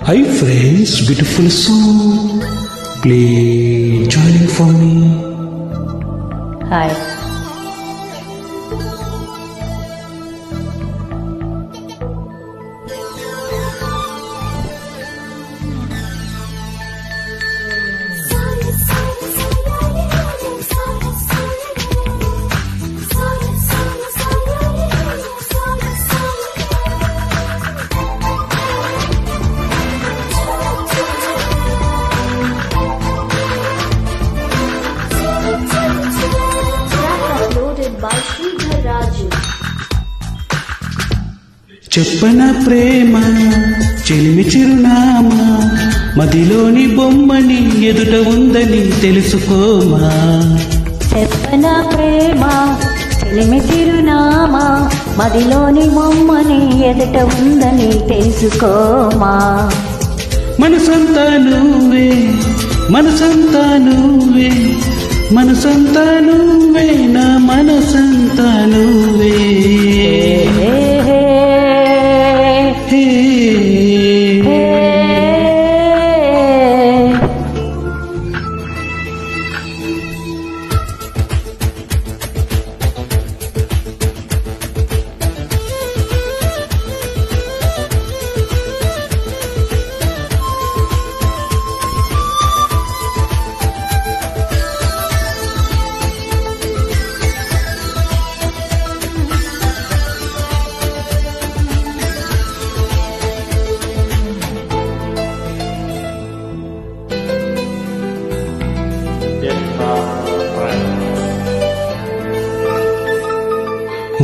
Hi friends, beautiful song. Play join for me. Hi. చెప్పన ప్రేమ చెలిమి చిరునామా మదిలోని బొమ్మని ఎదుట ఉందని తెలుసుకోమా. చెప్పన ప్రేమ చెలిమి చిరునామా మదిలోని బొమ్మని ఎదుట ఉందని తెలుసుకోమా. మనసంతా నువ్వే మనసంతా నువ్వే మనసంతా నువ్వే నా మనసంతా నువ్వే.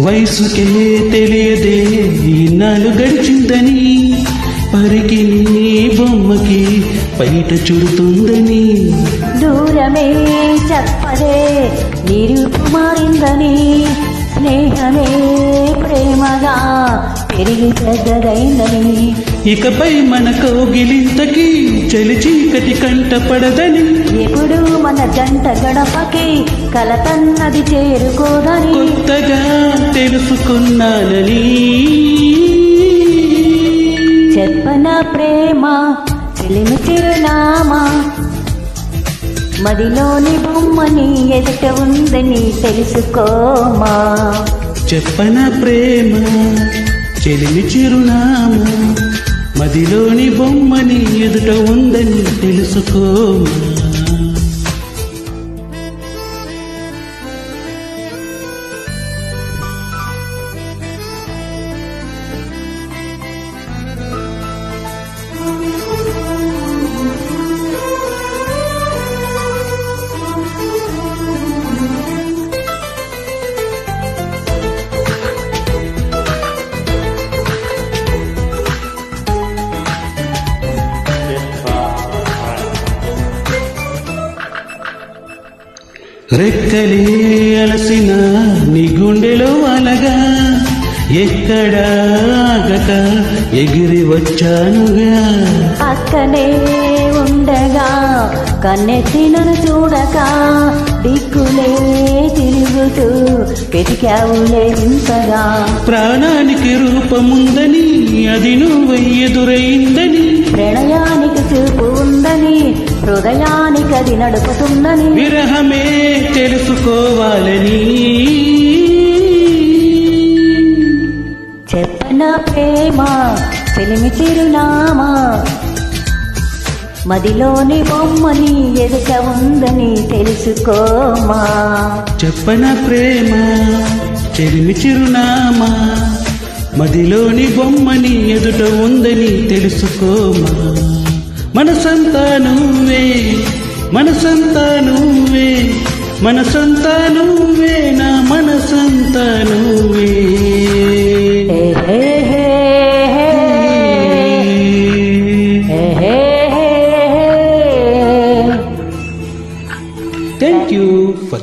వయసుకే తెలియదే ఇన్నాళ్ళు గడిచిందని పరికి నీ బొమ్మకి బయట చుడుతుందని దూరమే చెప్పదే నిరుపు మారిందని స్నేహమే ప్రేమగా పెరిగి పెద్దదైందని ఇకపై మన కౌగిలింతకి చలి చీకటి కంట పడదని ఎప్పుడు మన జంట గడపకి కలతన్నది చేరుకోదని కొత్తగా తెలుసుకున్నానని చెప్పన ప్రేమ చెలిమి చిరునామా మదిలోని బొమ్మని ఎదుట ఉందని తెలుసుకోమా. చెప్పన ప్రేమ చెలిమి చిరునామా మదిలోని బొమ్మని ఎదుట ఉందని తెలుసుకోమా. రెక్కలే అలసిన నీ గుండెలో అలగా ఎక్కడా ఆగక ఎగిరి వచ్చానుగా. అక్కనే ఉండగా కన్నెత్తి నన్ను చూడక దిక్కులే తిరుగుతూ వెతికావులే ఇంతగా. ప్రాణానికి రూపముందని అది నువ్వు ఎదురైందని ప్రణయానికి చూపు ఉందని హృదయానికి అది నడుపుతుందని విరహమే తెలుసుకోవాలని చెప్పన ప్రేమ చెలిమి చిరునామా మదిలోని బొమ్మని ఎదుట ఉందని తెలుసుకోమా. చెప్పన ప్రేమ చెలిమి చిరునామా మదిలోని బొమ్మని ఎదుట ఉందని తెలుసుకోమా. మనసంతా నువ్వే మనసంతా నువ్వే మనసంతా నువ్వే నా మనసంతా నువ్వే.